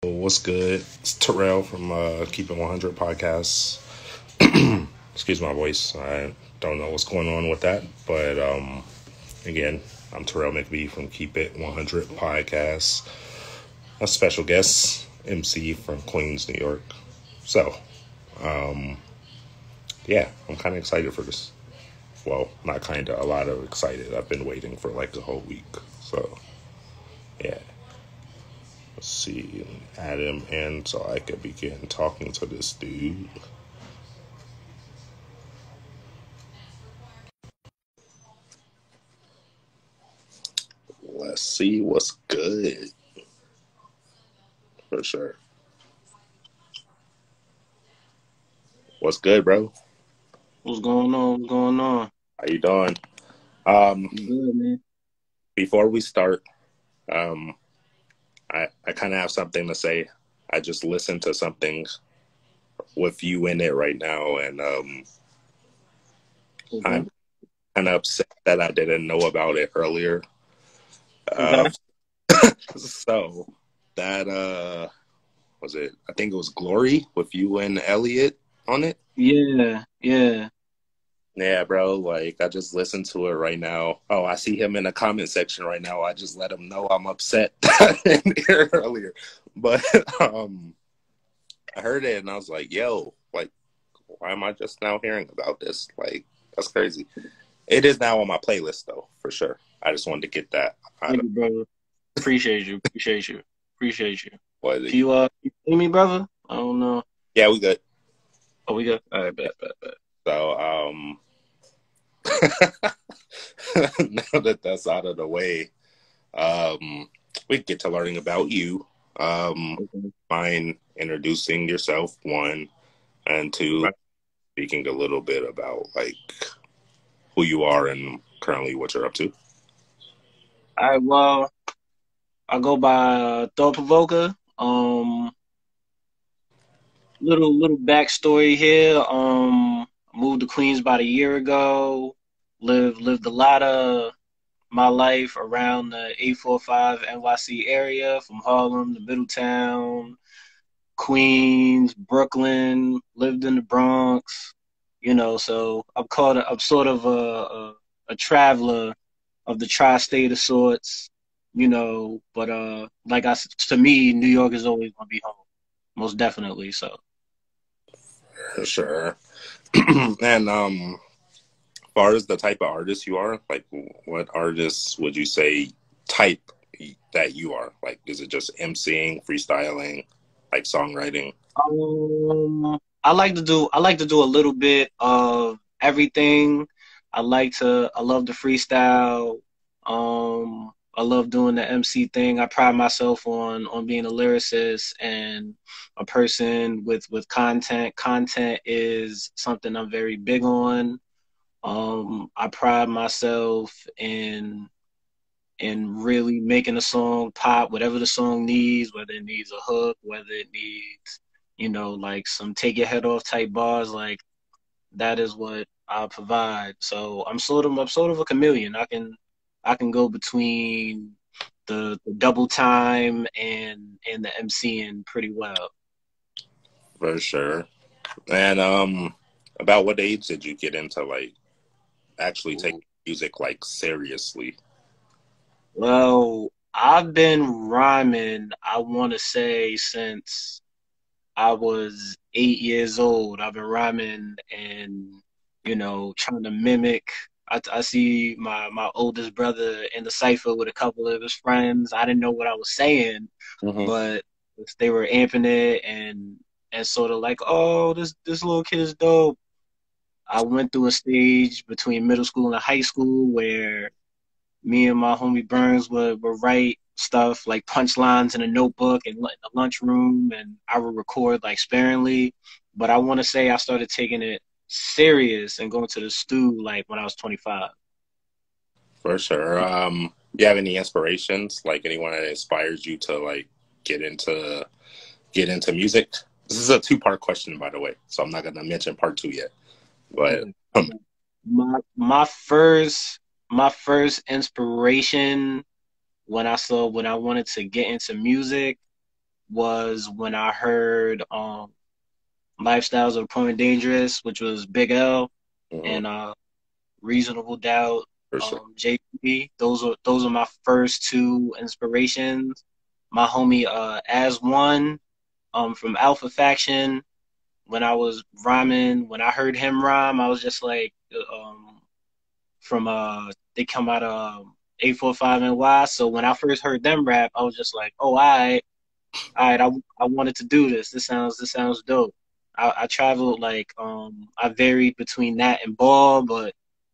What's good? It's Terrell from Keep It 100 podcast. Excuse my voice. I don't know what's going on with that. But again, I'm Terrell McBee from Keep It 100 podcast. A special guest, MC from Queens, New York. So, yeah, I'm kind of excited for this. Well, not kind of, a lot of excited. I've been waiting for like a whole week. So, yeah. Let's see, add him in so I could begin talking to this dude. Let's see what's good. For sure. What's good, bro? What's going on? What's going on? How you doing? Um, Good, man. Before we start, um, I kind of have something to say. I just listened to something with you in it right now, and Okay. I'm kind of upset that I didn't know about it earlier. Okay. Uh, so that was it? I think it was Glory with you and Elliot on it. Yeah, yeah. Yeah, bro. Like I just listened to it right now. Oh, I see him in the comment section right now. I just let him know I'm upset that I didn't hear it earlier. But I heard it and I was like, yo, like, why am I just now hearing about this? Like, that's crazy. It is now on my playlist though, for sure. I just wanted to get that out Thank of you, brother. Appreciate you. Appreciate you. Appreciate you. what. You see me, brother? I don't know. Yeah, we good. Oh, we got. All right, bet. So now that that's out of the way, we get to learning about you. Okay. Mind introducing yourself, one, and two, Right. speaking a little bit about like who you are and currently what you're up to. All right. Well, I go by Thought Provoker. Little backstory here. I moved to Queens about a year ago. Lived a lot of my life around the 845 NYC area, from Harlem to Middletown, Queens, Brooklyn, lived in the Bronx, so I'm sort of a traveler of the tri-state of sorts, but to me, New York is always going to be home, most definitely. So, For sure. And as far as the type of artist you are, like what artists would you say type that you are? Like, is it just MCing, freestyling, like songwriting? I like to do a little bit of everything. I love the freestyle. I love doing the MC thing. I pride myself on being a lyricist and a person with content. Content is something I'm very big on. I pride myself in really making a song pop, whatever the song needs, whether it needs a hook, whether it needs, like some take your head off type bars, like that is what I provide. So I'm sort of a chameleon. I can go between the double time and the MCing pretty well. For sure. And about what age did you get into like actually taking music like seriously? Well, I've been rhyming, I want to say, since I was 8 years old. I've been rhyming and, trying to mimic. I see my oldest brother in the cipher with a couple of his friends. I didn't know what I was saying, Hmm. but they were amping it and sort of like, oh, this little kid is dope. I went through a stage between middle school and high school where me and my homie Burns would write stuff like punchlines in a notebook and in the lunchroom, and I would record like sparingly. But I want to say I started taking it serious and going to the stew like when I was 25. For sure. Do you have any inspirations? Like anyone that inspires you to like get into get into music? This is a two-part question, by the way, so I'm not gonna mention part two yet. But My first inspiration when I wanted to get into music was when I heard Lifestyles of Poor and Dangerous, which was Big L, Mhm. and Reasonable Doubt, For sure. JP. Those are my first two inspirations. My homie As One from Alpha Faction. When I was rhyming, when I heard him rhyme, I was just like, from they come out of 845 NY. So when I first heard them rap, I was just like, oh, all right, I wanted to do this. This sounds dope. I traveled like I varied between that and ball, but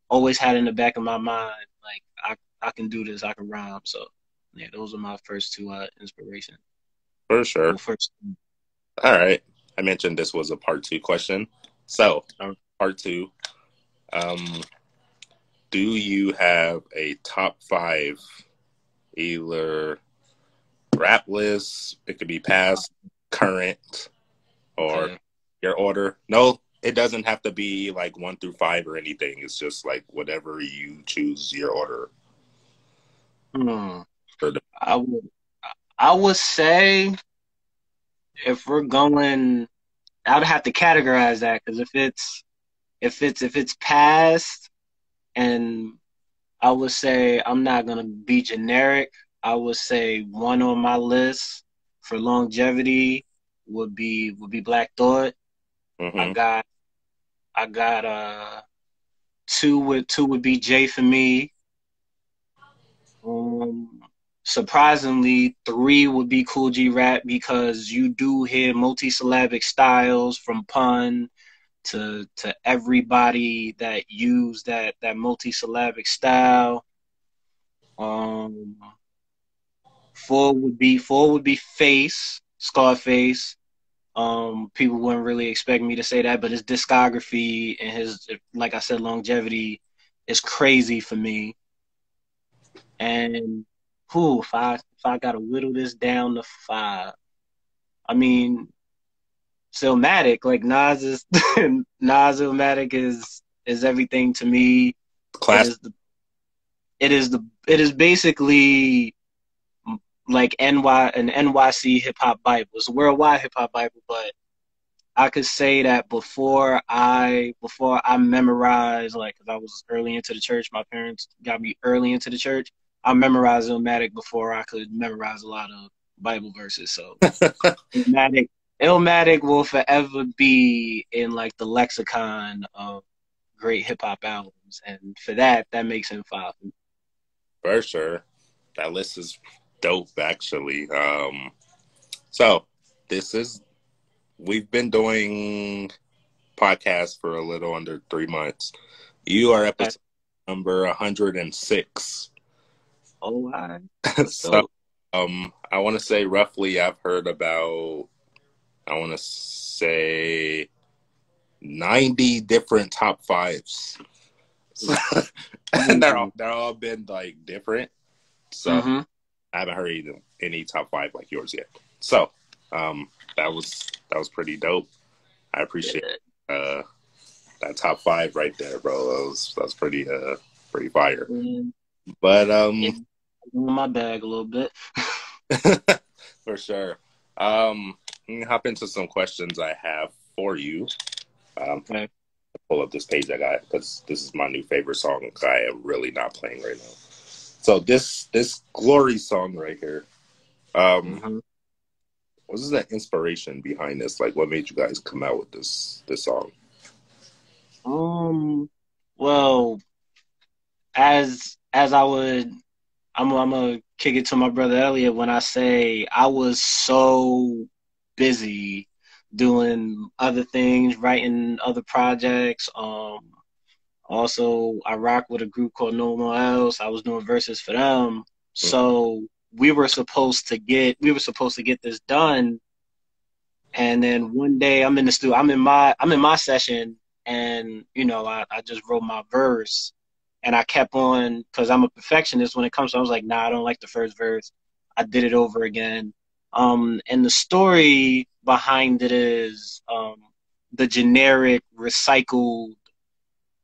always had in the back of my mind like I can do this. I can rhyme. So yeah, those are my first two inspirations. For sure. Well, first, All right. I mentioned this was a part two question. So, part two. Um, do you have a top five either rap list? It could be past, current, or okay. your order. No, it doesn't have to be like one through five or anything. It's just like whatever you choose your order. Hmm. For the, I would I would say if we're going, I'd have to categorize that because if it's past, and I would say I'm not gonna be generic. I would say one on my list for longevity would be Black Thought. I mm-hmm. got I got two would be J for me. Um, Surprisingly, three would be Cool G Rap because you do hear multisyllabic styles from pun to everybody that use that multisyllabic style. Um, four would be Face, Scarface. People wouldn't really expect me to say that, but his discography and his, like I said, longevity is crazy for me. And who, if I gotta whittle this down to five, I mean, Illmatic, like Nas is Nas Illmatic is everything to me. It Class. is the it is basically like an NYC hip hop Bible. It's a worldwide hip hop Bible, but I could say that before I memorized, like, 'cause I was early into the church. My parents got me early into the church. I memorized Illmatic before I could memorize a lot of Bible verses. So Illmatic, Illmatic will forever be in like the lexicon of great hip hop albums, and for that makes him five. For sure. That list is dope, actually. So this is we've been doing podcasts for a little under 3 months. You are Okay. episode number 106. Oh, wow. That's So, dope. I want to say roughly I've heard about, I want to say 90 different top fives. So, and they're all been like different. So Mm-hmm. I haven't heard any top five like yours yet. So, um, that was pretty dope. I appreciate uh that top five right there, bro. That was pretty fire. Yeah. But Yeah. In my bag a little bit. for sure. Let me hop into some questions I have for you. Okay. Pull up this page I got because this is my new favorite song. I am really not playing right now. So this Glory song right here. Mm-hmm. What is the inspiration behind this? Like, what made you guys come out with this song? Well, as I would, I'm gonna kick it to my brother Elliot when I say I was so busy doing other things, writing other projects. Also I rock with a group called No More Else. I was doing verses for them. So we were supposed to get this done, and then one day I'm in the studio, I'm in my session, and I just wrote my verse, and I kept on because I'm a perfectionist when it comes to. I was like, nah, I don't like the first verse. I did it over again. And the story behind it is the generic recycled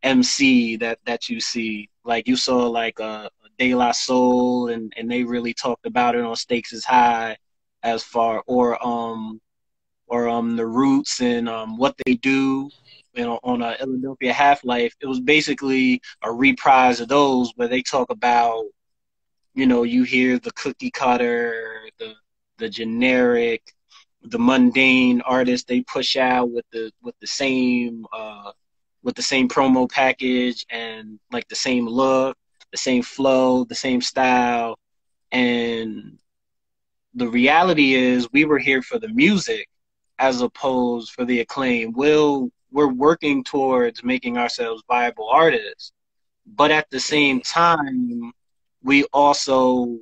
MC that you see. Like you saw like De La Soul, and they really talked about it on Stakes is High. as far or the Roots and what they do, you know, on Philadelphia Half Life. It was basically a reprise of those where they talk about, you know, you hear the cookie cutter, the generic, the mundane artist they push out with the same promo package and like the same look, the same flow, the same style. And the reality is we were here for the music as opposed for the acclaim. We're working towards making ourselves viable artists, but at the same time, we also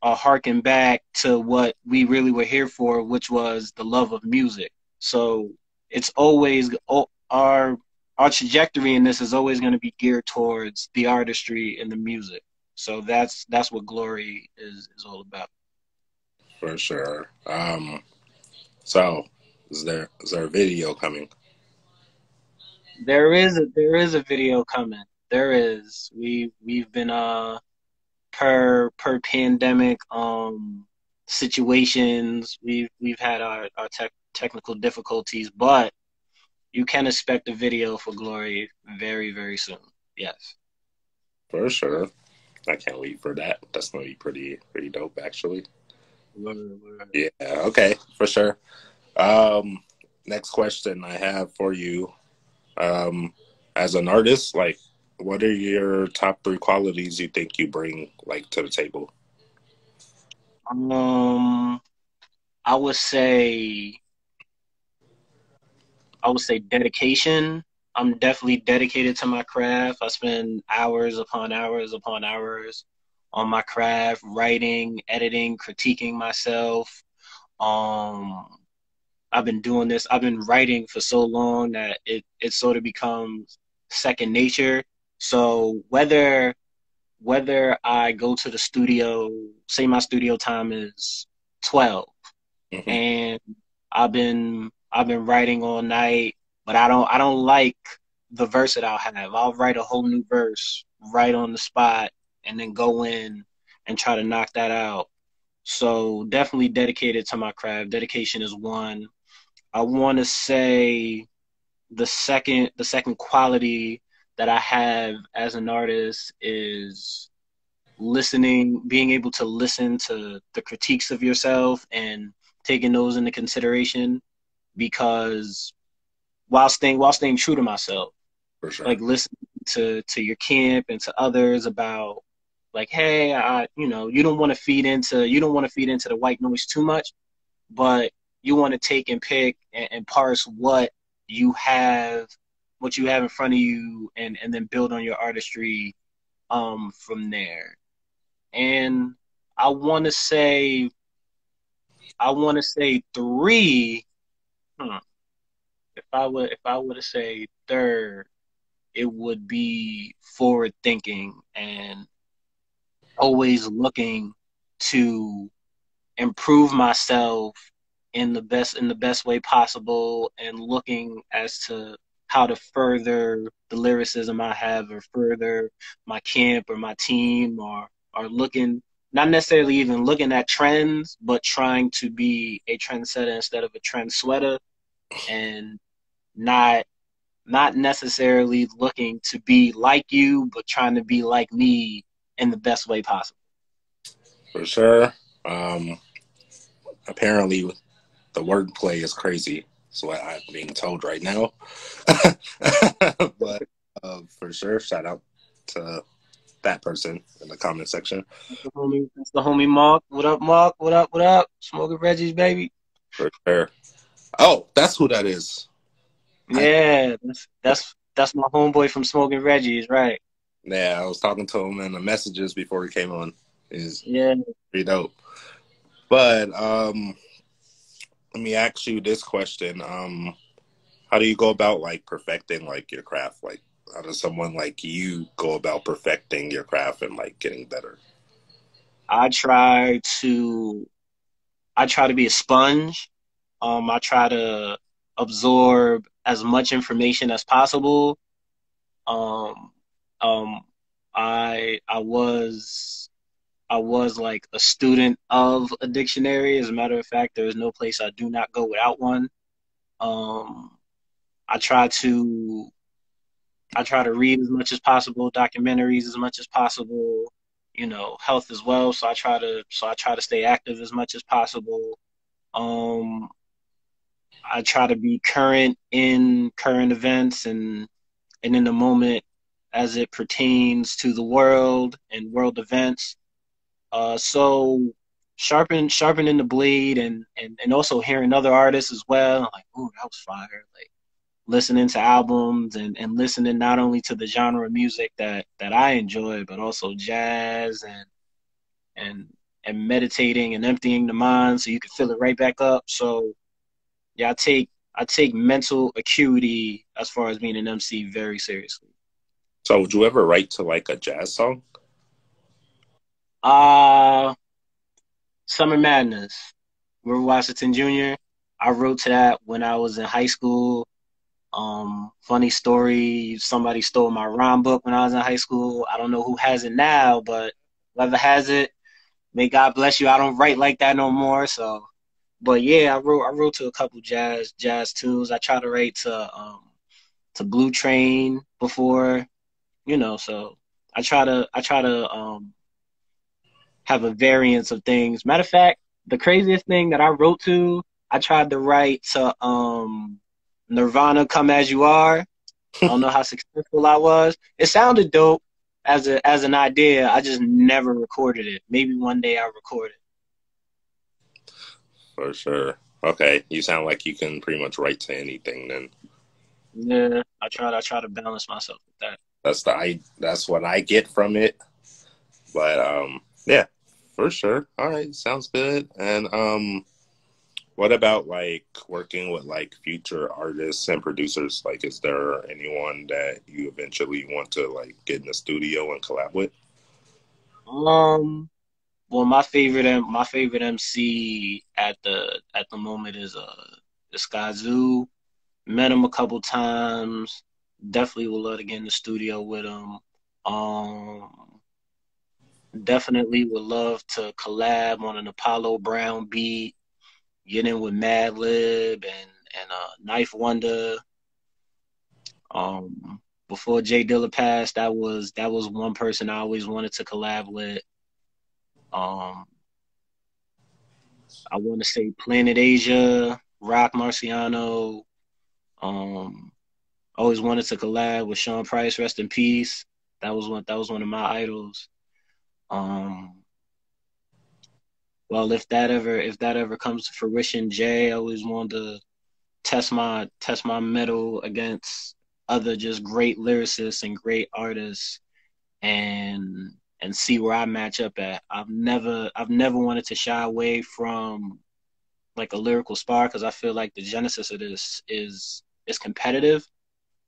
harken back to what we really were here for, which was the love of music. So it's always our trajectory in this is always going to be geared towards the artistry and the music. So that's what Glory is all about. For sure. So is there a video coming? There is a video coming. There is. We've been per pandemic situations. We've had our technical difficulties, but you can expect a video for Glory very, very soon. Yes. For sure. I can't wait for that. That's gonna be pretty dope actually. Yeah, okay, for sure. Next question I have for you. As an artist, like what are your top 3 qualities you think you bring like to the table? I would say dedication. I'm definitely dedicated to my craft. I spend hours upon hours upon hours on my craft, writing, editing, critiquing myself. Um, I've been doing this. I've been writing for so long that it sort of becomes second nature. So whether I go to the studio, say my studio time is 12, Mm-hmm. and I've been writing all night, but I don't like the verse that I'll have. I'll write a whole new verse right on the spot and then go in and try to knock that out. So definitely dedicated to my craft. Dedication is one. I want to say the second quality that I have as an artist is listening, being able to listen to the critiques of yourself and taking those into consideration, because while staying true to myself, For sure. like listening to your camp and to others about like, hey, you don't want to feed into the white noise too much, but you want to take and pick and parse what you have in front of you, and then build on your artistry from there. And I want to say three. Hmm, if I were to say third, it would be forward thinking and always looking to improve myself in the best way possible, and looking as to how to further the lyricism I have, or further my camp or my team, or looking, not necessarily even looking at trends, but trying to be a trendsetter instead of a trend sweater, and not not necessarily looking to be like you, but trying to be like me in the best way possible. For sure. Um, Apparently the wordplay is crazy. That's what I'm being told right now. But for sure, shout out to that person in the comment section. That's the homie Mark. What up, Mark? What up? What up? Smoking Reggie's, baby. For sure. Oh, that's who that is. I Yeah, that's my homeboy from Smoking Reggie's, right? Yeah, I was talking to him in the messages before he came on. Is Yeah. pretty dope. But let me ask you this question. How do you go about like perfecting like your craft? Like how does someone like you go about perfecting your craft and like getting better? I try to I try to be a sponge. I try to absorb as much information as possible. Um, um, I was I was like a student of a dictionary. As a matter of fact, there is no place I do not go without one. Um, I try to read as much as possible, documentaries as much as possible, health as well. So I try to stay active as much as possible. Um, I try to be current in current events and in the moment as it pertains to the world and world events. So sharpening the blade and also hearing other artists as well. Like, ooh, that was fire. Like listening to albums and listening not only to the genre of music that I enjoy, but also jazz and and meditating and emptying the mind so you can fill it right back up. So yeah, I take mental acuity as far as being an MC very seriously. So would you ever write to like a jazz song? Uh Summer Madness, Grover Washington Jr. I wrote to that when I was in high school. Funny story, somebody stole my rhyme book when I was in high school. I don't know who has it now, but whoever has it, may God bless you. I don't write like that no more. So, but yeah, I wrote to a couple jazz tunes. I try to write to Blue Train before, so I try to have a variance of things. Matter of fact, the craziest thing that I wrote to, I tried to write to Nirvana, Come As You Are. I don't know how successful I was. It sounded dope as an idea. I just never recorded it. Maybe one day I'll record it. For sure. Okay, you sound like you can pretty much write to anything then. Yeah, I try to balance myself with that. That's what I get from it. But yeah, for sure. All right, sounds good. And what about like working with like future artists and producers? Like, is there anyone that you eventually want to like get in the studio and collab with? Well, my favorite MC at the moment is Skyzoo. Met him a couple times. Definitely would love to get in the studio with him. Um, Definitely would love to collab on an Apollo Brown beat. Get in with Madlib and Knife Wonder. Before Jay Dilla passed, that was one person I always wanted to collab with. Um, I want to say Planet Asia, Rock Marciano. Um, Always wanted to collab with Sean Price, rest in peace. That was one of my idols. Um, well, if that ever comes to fruition, Jay, I always wanted to test my metal against other just great lyricists and great artists and see where I match up at. I've never wanted to shy away from like a lyrical spar because I feel like the genesis of this is competitive.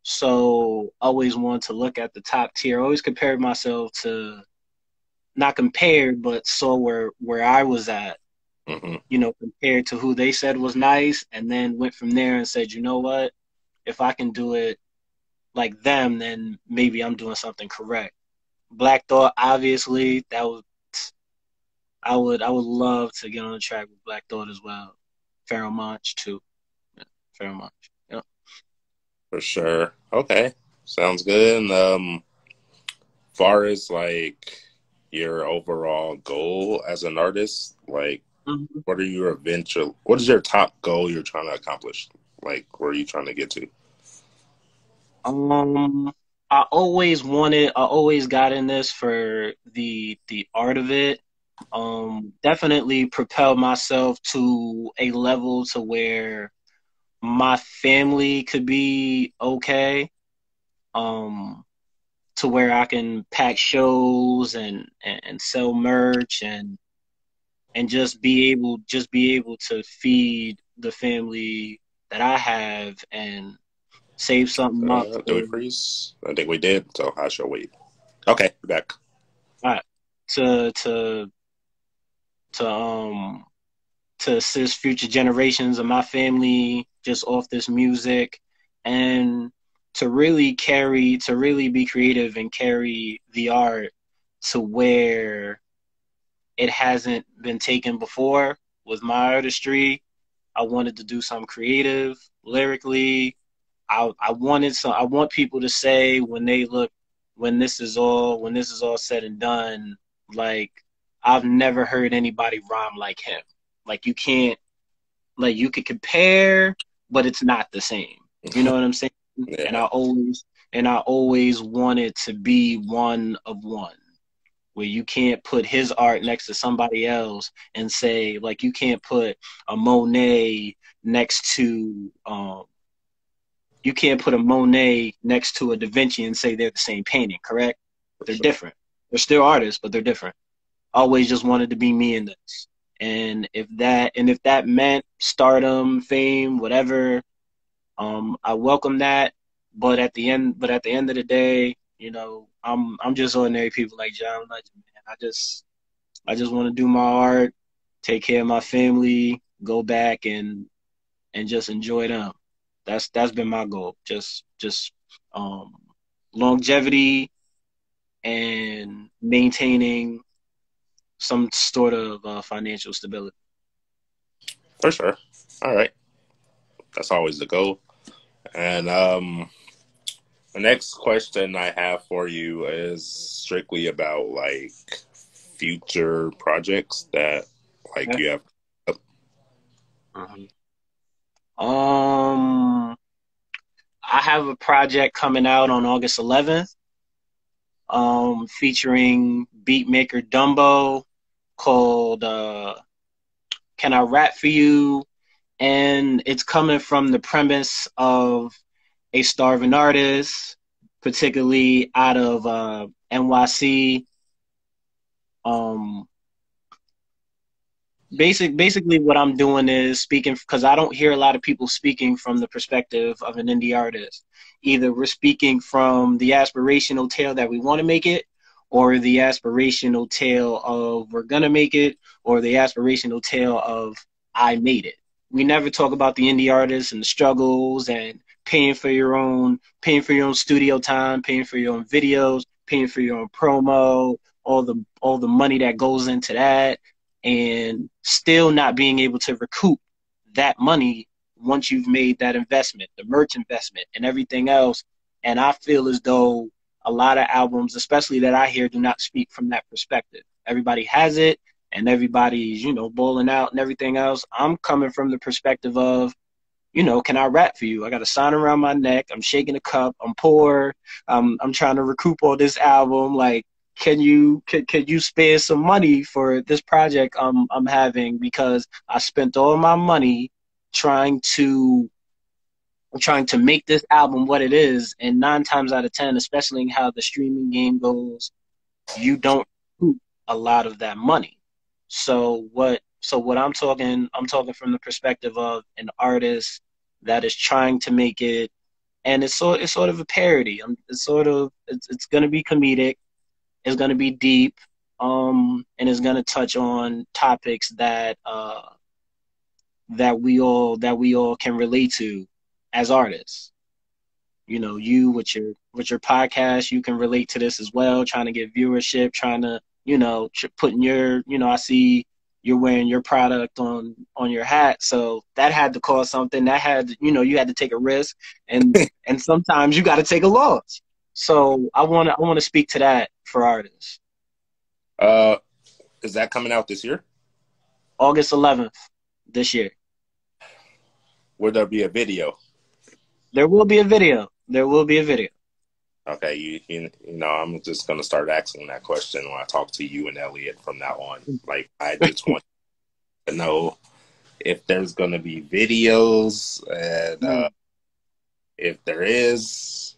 So always want to look at the top tier. Always compared myself to not compared, but saw where I was at, Hmm. compared to who they said was nice, and then went from there and said, you know what? If I can do it like them, then maybe I'm doing something correct. Black Thought, obviously, that was I would love to get on the track with Black Thought as well. Pharaoh Monch too. Yeah, Pharaoh Monch. Yeah. For sure. Okay, sounds good. And far as like your overall goal as an artist, like Mhm. what is your top goal you're trying to accomplish? Like, where are you trying to get to? Um, I always got in this for the art of it. Definitely propelled myself to a level to where my family could be okay. Um, to where I can pack shows and sell merch and just be able to feed the family that I have and save something up Do we to freeze? I think we did. So I shall wait. Okay, back. uh, to to to assist future generations of my family just off this music and to really be creative and carry the art to where it hasn't been taken before with my artistry. I wanted to do something creative, lyrically. I want people to say when they look, when this is all said and done, like, I've never heard anybody rhyme like him. Like, you can't, like, you could compare, but it's not the same. You know what I'm saying? And Yeah, I always wanted to be one of one, where you can't put his art next to somebody else and say, like, you can't put a Monet next to you can't put a Monet next to a Da Vinci and say they're the same painting, correct? for They're sure. different. They're still artists, but they're different. Always just wanted to be me in this. And if that meant stardom, fame, whatever, I welcome that. But at the end of the day, I'm just ordinary people like John Legend, man. I just want to do my art, take care of my family, go back and just enjoy them. That's been my goal. Just um, longevity and maintaining some sort of financial stability. For sure. All right. That's always the goal. And the next question I have for you is strictly about like future projects that like Okay. you have. Mhm. Um, I have a project coming out on August 11th, featuring beatmaker Dumbo, called "Can I Rap for You?" And it's coming from the premise of a starving artist, particularly out of NYC. Um, basically, what I'm doing is speaking, because I don't hear a lot of people speaking from the perspective of an indie artist. Either we're speaking from the aspirational tale that we want to make it, or the aspirational tale of we're gonna make it, or the aspirational tale of I made it. We never talk about the indie artists and the struggles and paying for your own studio time, paying for your own videos, paying for your own promo, all the money that goes into that, and still not being able to recoup that money once you've made that investment, the merch investment and everything else. And I feel as though a lot of albums, especially that I hear, do not speak from that perspective. Everybody has it and everybody's, balling out and everything else. I'm coming from the perspective of, can I rap for you? I got a sign around my neck. I'm shaking a cup. I'm poor. I'm trying to recoup all this album. Like, can you spare some money for this project I'm having, because I spent all my money trying to trying to make this album what it is, and 9 times out of 10, especially in how the streaming game goes, you don't recoup a lot of that money. So what I'm talking from the perspective of an artist that is trying to make it, and it's sort of a parody. It's going to be comedic, it's going to be deep, and it's going to touch on topics that we all can relate to as artists. You with your podcast, you can relate to this as well, trying to get viewership, trying to, putting your, I see you're wearing your product on your hat, so that had to cost something. That had, you had to take a risk, and sometimes you got to take a loss. So I want to speak to that for artists. Uh, is that coming out this year? August 11th this year. Will there be a video? There will be a video. There will be a video. Okay, I'm just gonna start asking that question when I talk to you and Elliot from now on. Like, I just want to know if there's gonna be videos, and if there is,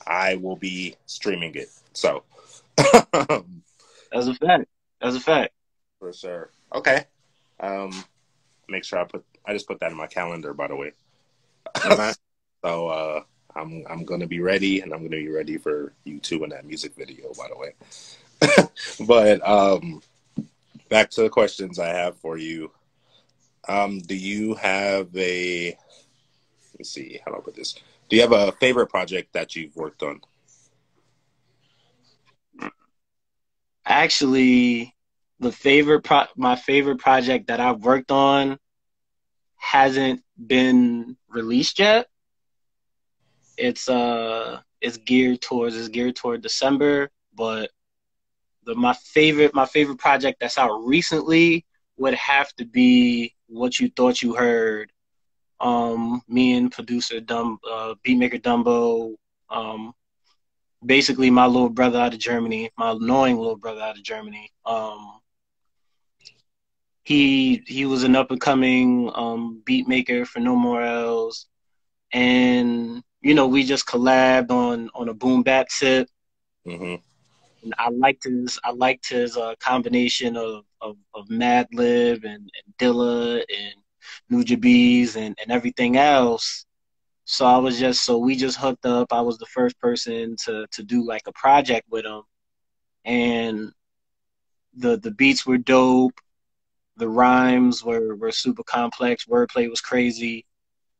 I will be streaming it. So, As a fact. As a fact. for sure. Okay. Um, make sure I just put that in my calendar, by the way. Okay. So I'm gonna be ready, and I'm gonna be ready for you too in that music video, by the way. But back to the questions I have for you. Do you have a? Let me see. How do I put this? Do you have a favorite project that you've worked on? Actually, my favorite project that I've worked on hasn't been released yet. It's geared toward December, but my favorite project that's out recently would have to be What You Thought You Heard. Me and producer beatmaker Dumbo, um, basically my little brother out of Germany, my annoying little brother out of Germany. He was an up and coming beat maker for No More L's, and we just collabed on a boom bap tip. Mm-hmm. And I liked his combination of Madlib and Dilla and Nujabes and everything else. So we just hooked up. I was the first person to do like a project with him, and the beats were dope. The rhymes were super complex. Wordplay was crazy.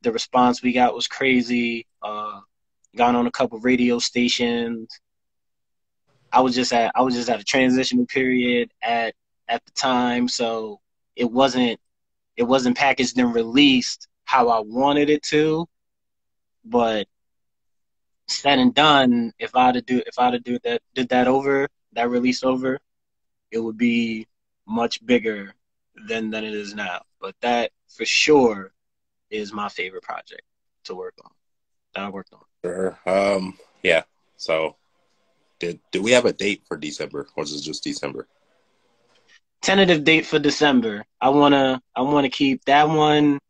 The response we got was crazy. Got on a couple radio stations. I was just at a transitional period at the time, so it wasn't packaged and released how I wanted it to. But said and done, if I'd did that over that release over, it would be much bigger than it is now. But that for sure is my favorite project to work on that I worked on. Sure. Yeah. So, do we have a date for December, or is it just December? Tentative date for December. I wanna keep that one.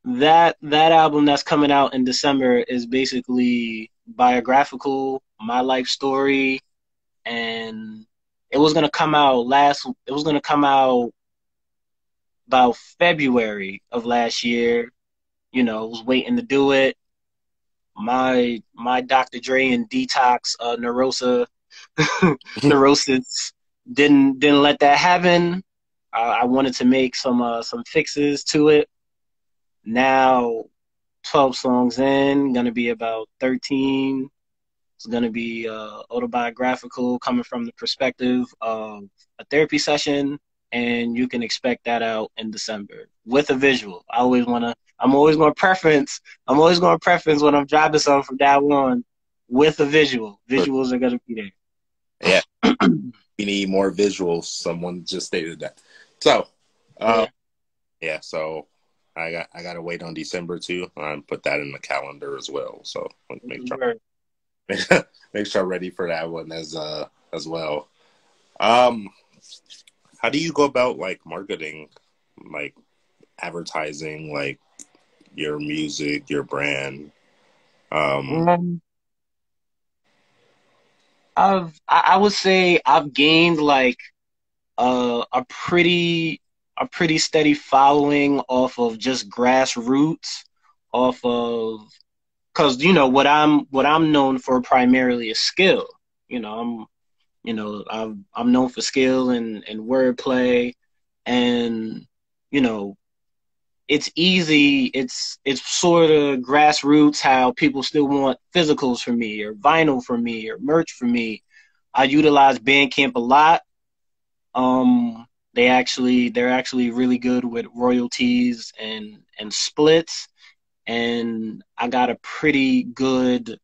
That album that's coming out in December is basically biographical, my life story, and it was gonna come out about February of last year. Was waiting to do it. My Dr. Dre and Detox neurosis didn't let that happen. I wanted to make some fixes to it. Now, 12 songs in, gonna be about 13. It's gonna be autobiographical, coming from the perspective of a therapy session, and you can expect that out in December with a visual. I'm always gonna preference. I'm always gonna preference when I'm dropping something from that one with a visual. Visuals are gonna be Yeah. We need more visuals. Someone just stated that. So, there. yeah. So I gotta wait on December too. Put that in the calendar as well. So make sure make sure I'm ready for that one as well. Um, how do you go about like marketing, like advertising, like your music, your brand? Um, Um, I would say I've gained like a pretty steady following off of just grassroots, off of because what I'm known for primarily is skill. You know, I'm known for skill and wordplay, and you know it's easy. It's sort of grassroots how people still want physicals from me or vinyl from me or merch from me. I utilize Bandcamp a lot. They're actually really good with royalties and splits, and I got a pretty good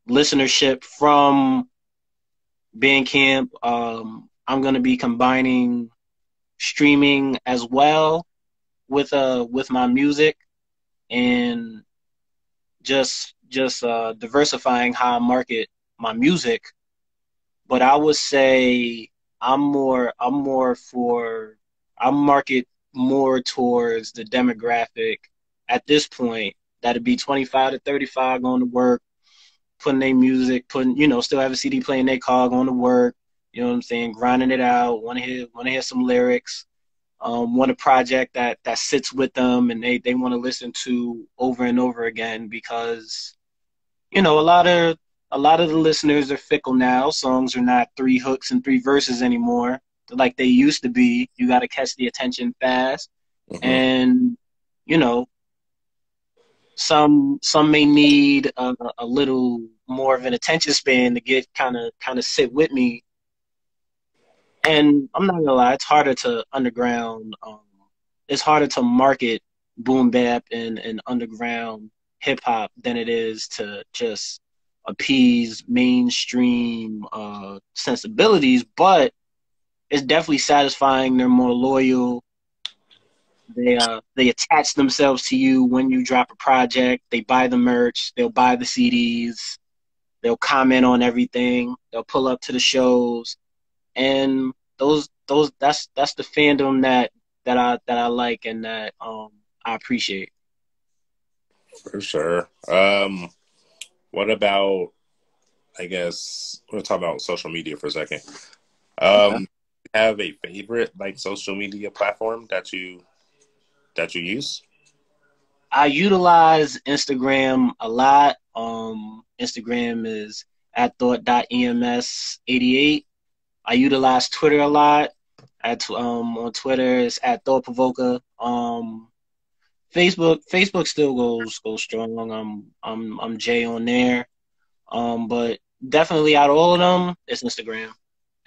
listenership from Bandcamp. I'm gonna be combining streaming as well with my music, and just diversifying how I market my music. But I would say I'm market more towards the demographic at this point that'd be 25 to 35 going to work, putting their music, still have a CD playing their car, going to work, you know what I'm saying, grinding it out, want to hear some lyrics, want a project that sits with them and they want to listen to over and over again because a lot of the listeners are fickle now. Songs are not three hooks and three verses anymore like they used to be. You got to catch the attention fast, mhm. and you know some may need a little more of an attention span to get kind of sit with me And I'm not gonna lie, it's harder to underground. It's harder to market boom bap and underground hip hop than it is to just appease mainstream sensibilities. But it's definitely satisfying. They're more loyal. They attach themselves to you when you drop a project. They buy the merch. They'll buy the CDs. They'll comment on everything. They'll pull up to the shows, and those that's the fandom that I like and that I appreciate. For sure. What about, I guess we'll talk about social media for a second. Okay. Have a favorite like social media platform that you use? I utilize Instagram a lot. Instagram is at thought.ems88. I utilize Twitter a lot. On Twitter it's at Thought Provoker. Facebook still goes strong. I'm Jay on there. But definitely out of all of them, it's Instagram.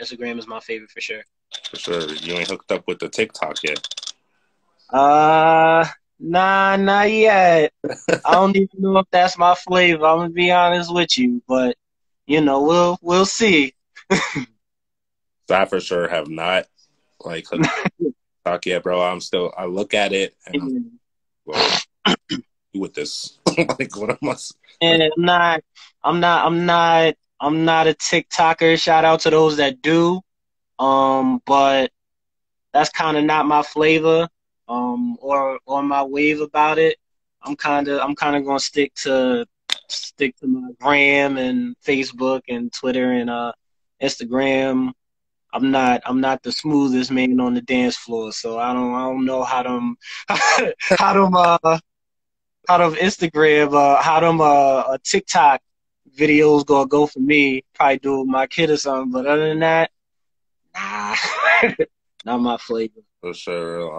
Instagram is my favorite for sure. For sure. You ain't hooked up with the TikTok yet. Uh, nah, not yet. I don't even know if that's my flavor. I'm gonna be honest with you, but we'll see. So I for sure have not like hooked up with TikTok yet, bro. I look at it and I'm well, with this. Like what am I like, And I'm not a TikToker. Shout out to those that do. But that's kind of not my flavor. Or my wave about it. I'm kind of gonna stick to my gram and Facebook and Twitter and Instagram. I'm not the smoothest man on the dance floor, so I don't know how them how them Instagram how them TikTok videos gonna go for me. Probably do it with my kid or something, but other than that, nah, not my flavor. for sure.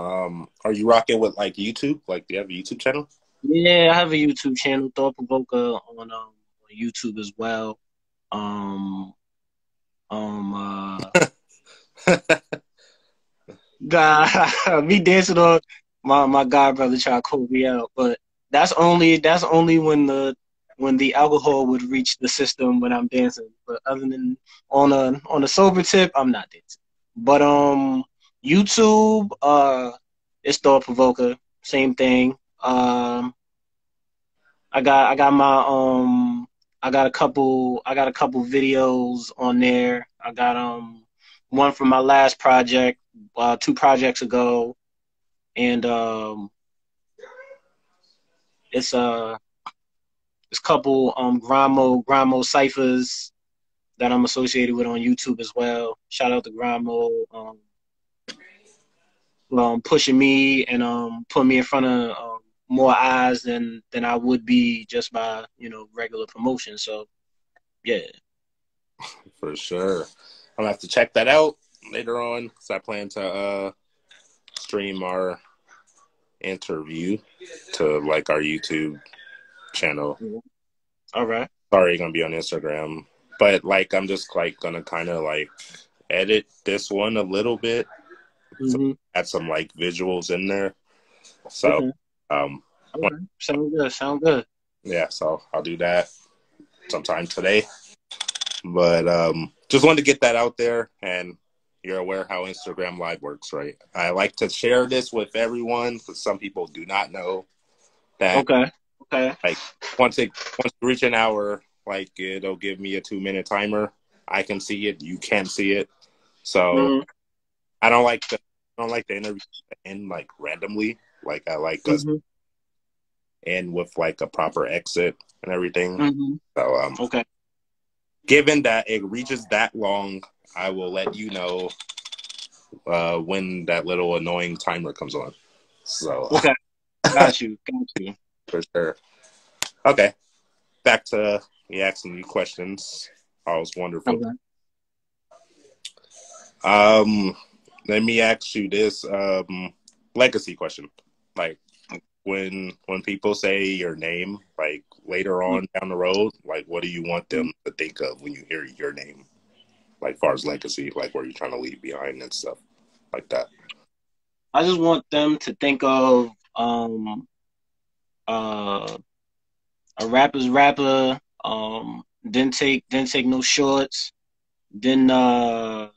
Are you rocking with like YouTube? Like do you have a YouTube channel? Yeah, I have a YouTube channel, Thought Provoker, on YouTube as well. Um, uh, me dancing on my god brother trying to call me out, but that's only when the alcohol would reach the system when I'm dancing. But other than on a sober tip, I'm not dancing. But YouTube, it's Thought Provoker, same thing. I got a couple videos on there. I got one from my last project, 2 projects ago, and it's it's a couple Grimo ciphers that I'm associated with on YouTube as well. Shout out to Grimo, pushing me and putting me in front of more eyes than I would be just by regular promotion. So yeah. For sure. I'm gonna have to check that out later on because I plan to stream our interview to like our YouTube channel. All right. Sorry, gonna be on Instagram, but like I'm just like gonna kind of like edit this one a little bit, so Mm-hmm. add some like visuals in there. So Okay. um, Okay. Sound good. Sound good. yeah, so I'll do that sometime today. But just wanted to get that out there, and you're aware how Instagram Live works, right? I like to share this with everyone because some people do not know that. Okay. Okay. Like once you reach an hour, like it'll give me a 2 minute timer. I can see it, you can see it. So Mm-hmm. I don't like the interview to end like randomly. Like I like us Mm-hmm. end with like a proper exit and everything. Mm-hmm. So Okay. given that it reaches that long, I will let you know when that little annoying timer comes on. So Okay. Got you. Got you. for sure. Okay, back to me asking you questions. Always wonderful. Okay. Um, let me ask you this legacy question. Like when people say your name, like later on down the road, like what do you want them to think of when you hear your name? like far as legacy, like where you're trying to leave behind and stuff like that? I just want them to think of uh, a rapper's rapper. Didn't take no shorts. Didn't uh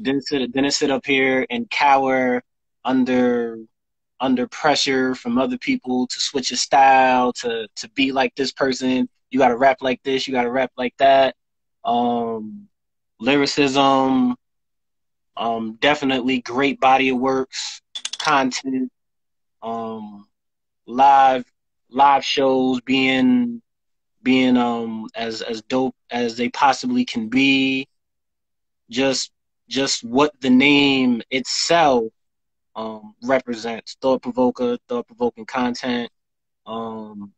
didn't sit up here and cower under pressure from other people to switch your style to be like this person. You got to rap like this. You got to rap like that. Um, Lyricism. Definitely great body of works, content. Um, live live shows being as dope as they possibly can be. Just what the name itself represents. Thought provoking content. Um,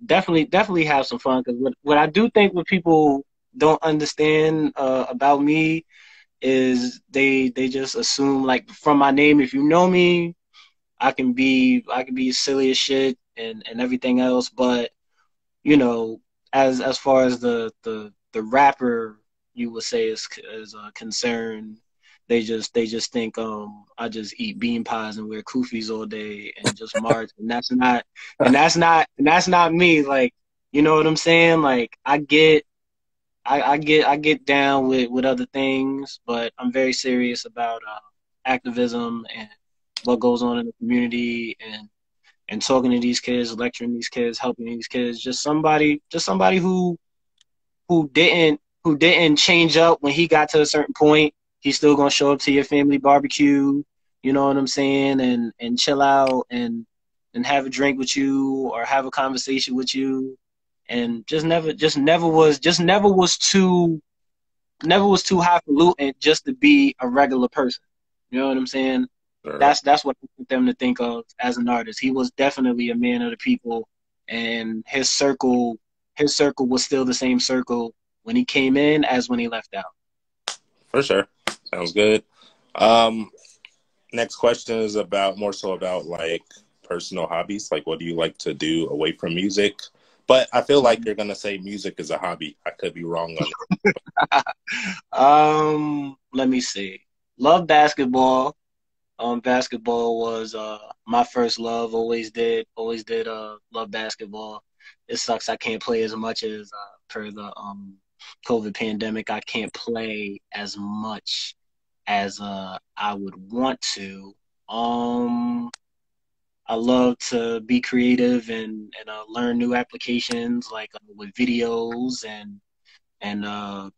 definitely have some fun, because what I do think what people don't understand about me is they just assume, like, from my name, if you know me, I can be silly as shit and everything else, but as far as the rapper, you would say, is concerned, they just think I just eat bean pies and wear kufis all day and just march, and that's not me. Like, you know what I'm saying? Like, I get down with other things, but I'm very serious about activism and what goes on in the community, and talking to these kids, lecturing these kids, helping these kids. Just somebody who didn't change up when he got to a certain point. He's still gonna show up to your family barbecue, you know what I'm saying, and chill out and have a drink with you or have a conversation with you, and just never was too highfalutin just to be a regular person. You know what I'm saying? Or, That's what I want them to think of as an artist. He was definitely a man of the people, and his circle was still the same circle when he came in as when he left out. for sure. Sounds good. Um, Next question is about more so about like personal hobbies. Like, what do you like to do away from music? But I feel like you're gonna say music is a hobby. I could be wrong on Let me see. Love basketball. Basketball was my first love. Always did love basketball. It sucks I can't play as much as per the COVID pandemic. I can't play as much as I would want to. I love to be creative and learn new applications, like with videos and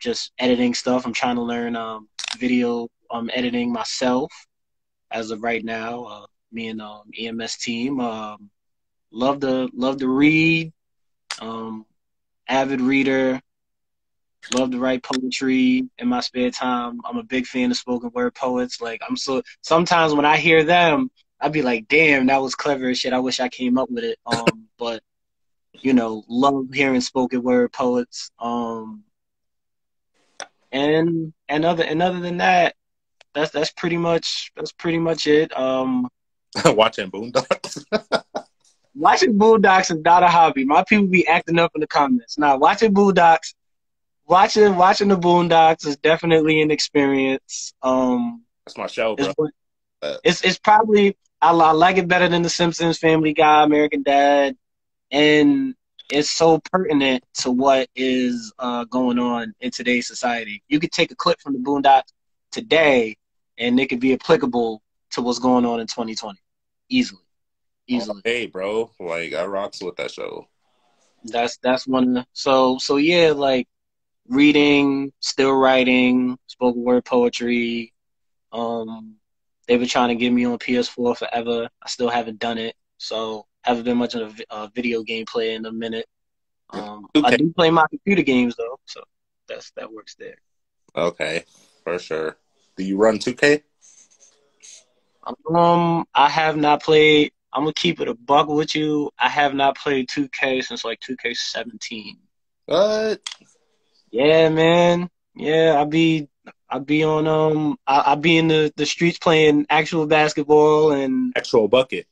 just editing stuff. I'm trying to learn video editing myself as of right now. Me and EMS team. Love to read. Um, Avid reader. Love to write poetry in my spare time. I'm a big fan of spoken word poets. Like, sometimes when I hear them, I'd be like, damn, that was clever as shit. I wish I came up with it. But love hearing spoken word poets. And other than that, that's pretty much it. watching Boondocks. Watching Boondocks is not a hobby. My people be acting up in the comments. Now, watching Boondocks, watching the Boondocks is definitely an experience. That's my show, bro. It's probably, I like it better than The Simpsons, Family Guy, American Dad, and it's so pertinent to what is going on in today's society. You could take a clip from the Boondocks today, and it could be applicable to what's going on in 2020, easily. Hey, bro, like I rocks with that show. That's one of the, so yeah, like reading, still writing, spoken word poetry. They've been trying to get me on PS4 forever. I still haven't done it, so haven't been much of a video game player in a minute. I do play my computer games though, so that works there. Okay, for sure. Do you run 2K? I have not played. I'm gonna keep it a buck with you. I have not played 2K since like 2K17. What? Yeah, man. Yeah, I be on I be in the streets playing actual basketball and Actual bucket.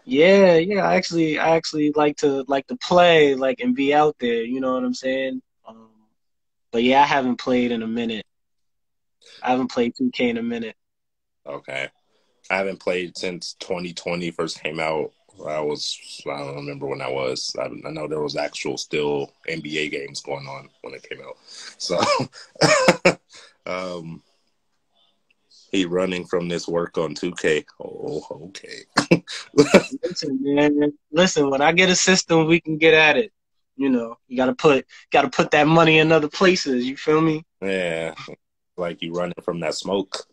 yeah. I actually like to play, like, and be out there. You know what I'm saying? But yeah, I haven't played in a minute. I haven't played 2K in a minute. Okay. I haven't played since 2020 first came out. I don't remember when that was. I know there was actual still NBA games going on when it came out. So, um, he running from this work on 2K. Oh, okay. Listen, man. Listen, when I get a system, we can get at it. You know, you gotta put that money in other places. You feel me? Yeah, like you running from that smoke.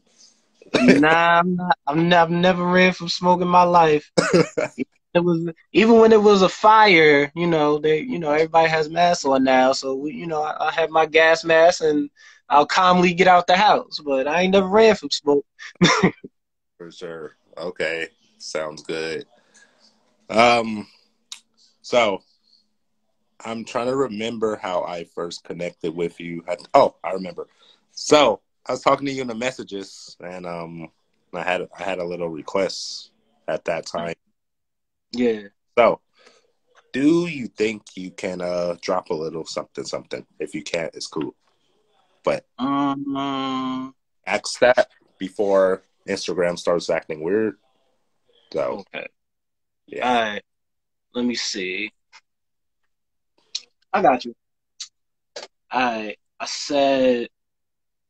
Nah, I'm not. I've never ran from smoke in my life. It was even when it was a fire. You know, everybody has masks on now. So I have my gas mask and I'll calmly get out the house. But I ain't never ran from smoke. For sure. Okay, sounds good. Um, so I'm trying to remember how I first connected with you. I remember. So I was talking to you in the messages, and I had a little request at that time. Yeah. So, do you think you can drop a little something something? If you can't, it's cool. But Um. ask that before Instagram starts acting weird. So Okay. yeah. All right. Let me see. I got you. All right. I said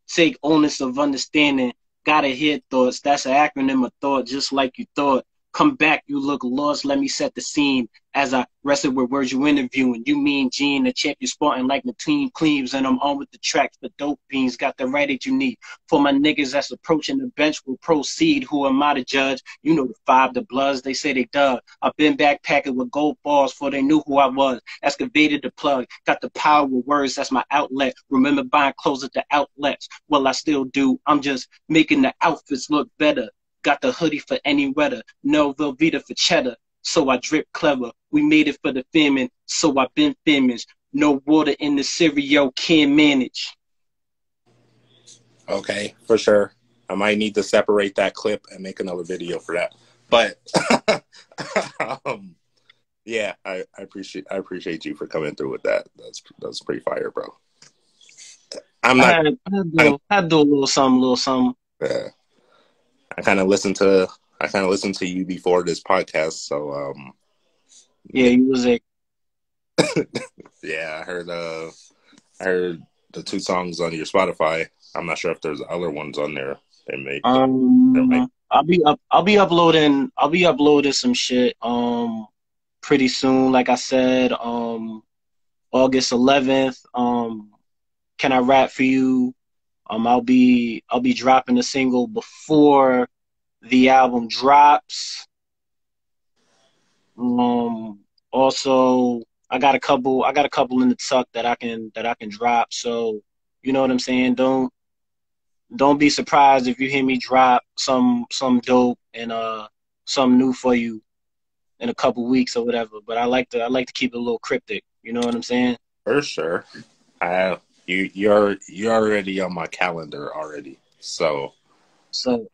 take onus of understanding. Gotta hear thoughts. That's an acronym of thought, just like you thought. Come back, you look lost. Let me set the scene. As I wrestle with words you interviewing. You mean Gene, the champion Spartan like the team Cleaves, and I'm on with the tracks. The dope beans got the right that you need. For my niggas that's approaching the bench will proceed. Who am I to judge? You know the five, the Bloods, they say they dug. I've been backpacking with gold balls for they knew who I was. Excavated the plug. Got the power with words, that's my outlet. Remember buying clothes at the outlets. Well, I still do. I'm just making the outfits look better. Got the hoodie for any weather. No Velveeta for cheddar. So I drip clever. We made it for the famine. So I've been famished. No water in the cereal, can't manage. Okay, for sure. I might need to separate that clip and make another video for that. But um, yeah, I appreciate you for coming through with that. That's pretty fire, bro. I'm not. I do a little something, Uh, I kind of listened to you before this podcast, so Yeah, you was a yeah, I heard the two songs on your Spotify. I'm not sure if there's other ones on there. There might. I'll be uploading some shit pretty soon. Like I said, August 11th. Can I rap for you? I'll be dropping a single before the album drops. Um, Also, I got a couple in the tuck that I can drop. So, you know what I'm saying? Don't be surprised if you hear me drop some dope and some new for you in a couple weeks or whatever. But I like to keep it a little cryptic. You know what I'm saying? For sure. I you're already on my calendar already. So So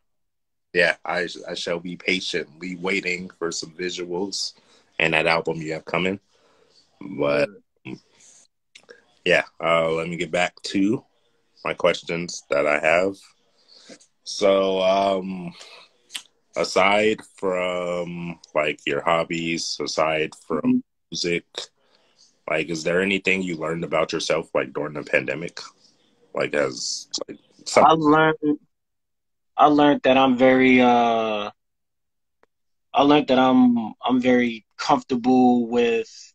yeah, I shall be patiently waiting for some visuals and that album you have coming. But yeah, let me get back to my questions that I have. So aside from like your hobbies, aside from music, like is there anything you learned about yourself like during the pandemic? Like as like I something. learned I learned that I'm very comfortable with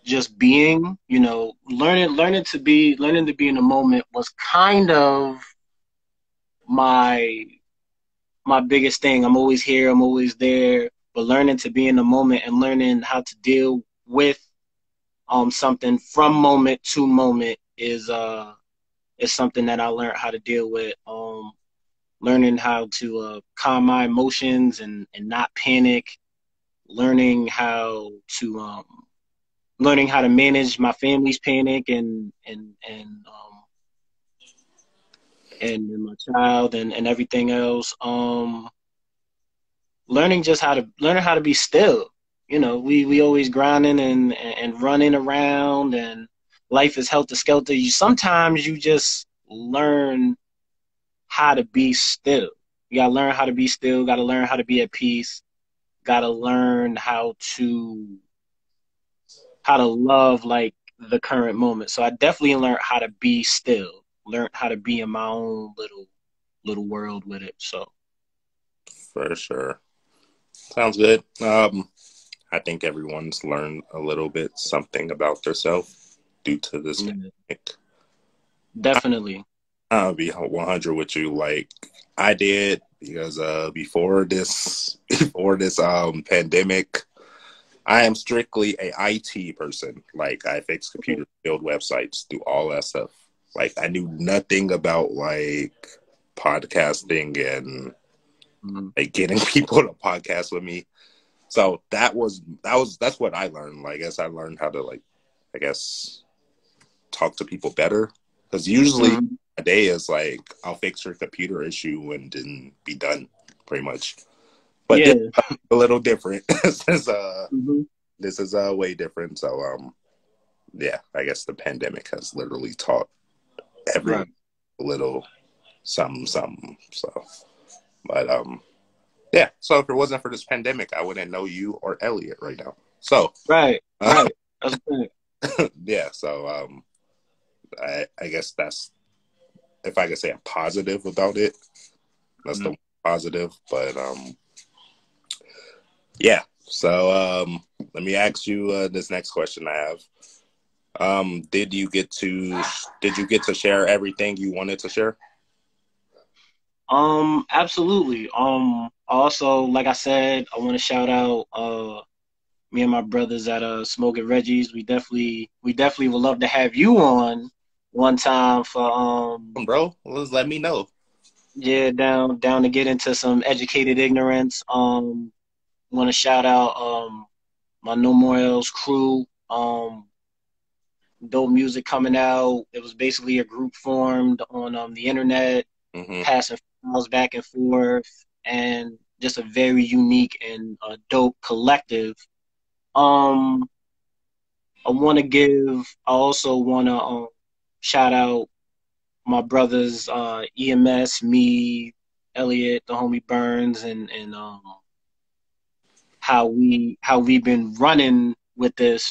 just being, learning to be in the moment was kind of my my biggest thing. I'm always here, I'm always there, but learning to be in the moment and learning how to deal with something from moment to moment is something that I learned how to deal with. Learning how to calm my emotions and not panic, learning how to manage my family's panic and my child and everything else. Learning how to be still. You know, we always grinding and running around and life is helter skelter. Sometimes you just learn how to be still. You gotta learn how to be still. Gotta learn how to be at peace. Gotta learn how to love like the current moment. So I definitely learned how to be still. Learned how to be in my own little world with it. So For sure. Sounds good. I think everyone's learned a little bit something about themselves due to this yeah, pandemic. definitely. I'll be 100 with you. Like I did because before this pandemic, I am strictly a IT person. Like I fix computers, build websites, do all that stuff. Like I knew nothing about like podcasting and Mm-hmm. like getting people to podcast with me. So that's what I learned. Like, I guess I learned how to like, I guess, talk to people better. Because usually Mm-hmm. a day is like I'll fix your computer issue and then be done, pretty much. But this Yeah. is a little different. Mm-hmm. This is way different. So yeah, I guess the pandemic has literally taught everyone Right. a little something. So, but yeah. So if it wasn't for this pandemic, I wouldn't know you or Elliot right now. So Right. uh, Right. That's good. yeah. So I guess that's if I could say a positive about it. That's Mm-hmm. the positive. But yeah. So let me ask you this next question I have. Did you get to share everything you wanted to share? Absolutely. Also, like I said, I want to shout out me and my brothers at Smoke and Reggie's. We definitely would love to have you on one time for Bro, let's let me know. yeah, down to get into some educated ignorance. Want to shout out my No More L's crew. Dope music coming out. It was basically a group formed on the internet, Hmm. passing files back and forth, and just a very unique and dope collective. Um, I also want to shout out my brothers, EMS, me, Elliot, the homie Burns, and how we've been running with this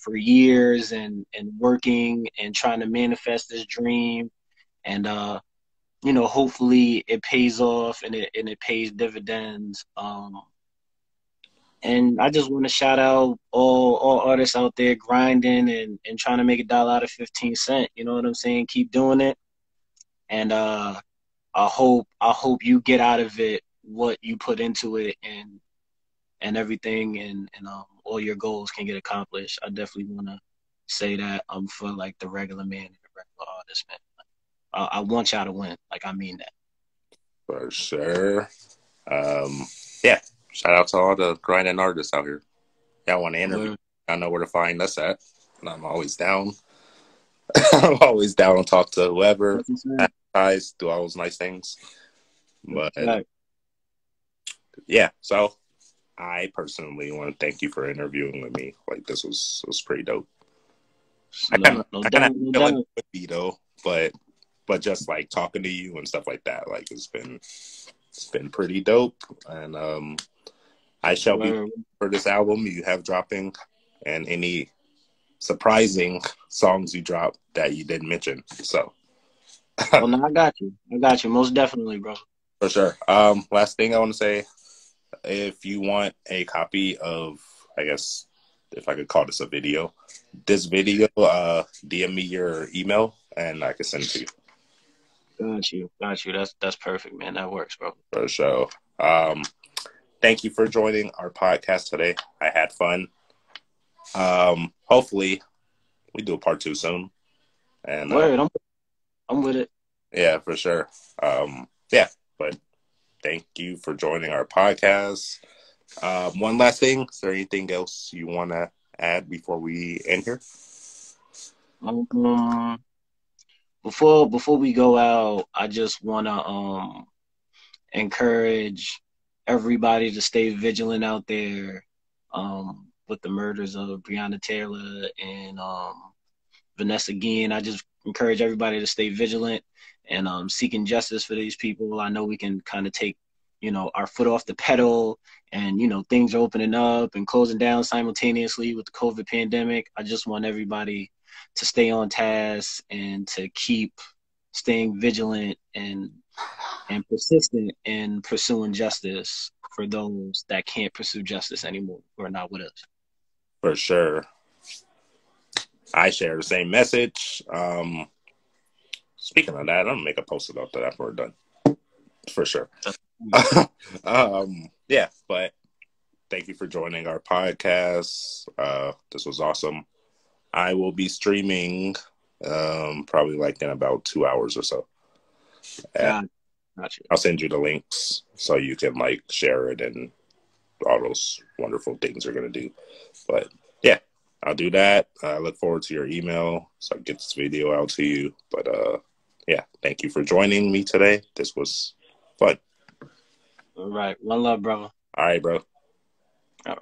for years and working and trying to manifest this dream and hopefully it pays off and it pays dividends. And I just want to shout out all artists out there grinding and trying to make $1 out of 15 cents. You know what I'm saying? Keep doing it, and I hope you get out of it what you put into it and everything, and all your goals can get accomplished. I definitely want to say that for like the regular man and the regular artist, man. I want y'all to win. Like I mean that. For sure. Um, yeah. Shout out to all the grinding artists out here. Y'all want to interview? Word. Y'all know where to find us at. And I'm always down. I'm always down to talk to whoever, That's what's up. advertise, do all those nice things. That's But right. yeah, so I personally want to thank you for interviewing with me. Like this was pretty dope. I kind of No I kind doubt, of no feeling doubt. it would be though, but just like talking to you and stuff like that, like it's been pretty dope. And I shall be Word. for this album you have dropping and any surprising songs you drop that you didn't mention. So Oh no, I got you. I got you. Most definitely, bro. for sure. Last thing I want to say, if you want a copy of, I guess, if I could call this video, DM me your email and I can send it to you Got you. Got you. That's perfect, man. That works, bro. for sure. Um, thank you for joining our podcast today. I had fun. Hopefully we do a part two soon. And Word. I'm with it. yeah, for sure. Yeah, but thank you for joining our podcast. One last thing. Is there anything else you want to add before we end here? Um, before we go out, I just wanna encourage everybody to stay vigilant out there with the murders of Breonna Taylor and Vanessa Guillen. I just encourage everybody to stay vigilant and seeking justice for these people. I know we can kind of take, our foot off the pedal, and things are opening up and closing down simultaneously with the COVID pandemic. I just want everybody to stay on task and to keep staying vigilant and persistent in pursuing justice for those that can't pursue justice anymore or are not with us. For sure. I share the same message. Speaking of that, I'm gonna make a post about that after we're done. For sure. Yeah, but thank you for joining our podcast. This was awesome. I will be streaming probably like in about 2 hours or so. Gotcha. I'll send you the links so you can like share it and all those wonderful things you're gonna do. But yeah, I'll do that. I look forward to your email so I can get this video out to you. But yeah, thank you for joining me today. This was fun. All right. One love, brother. All right, bro. All right.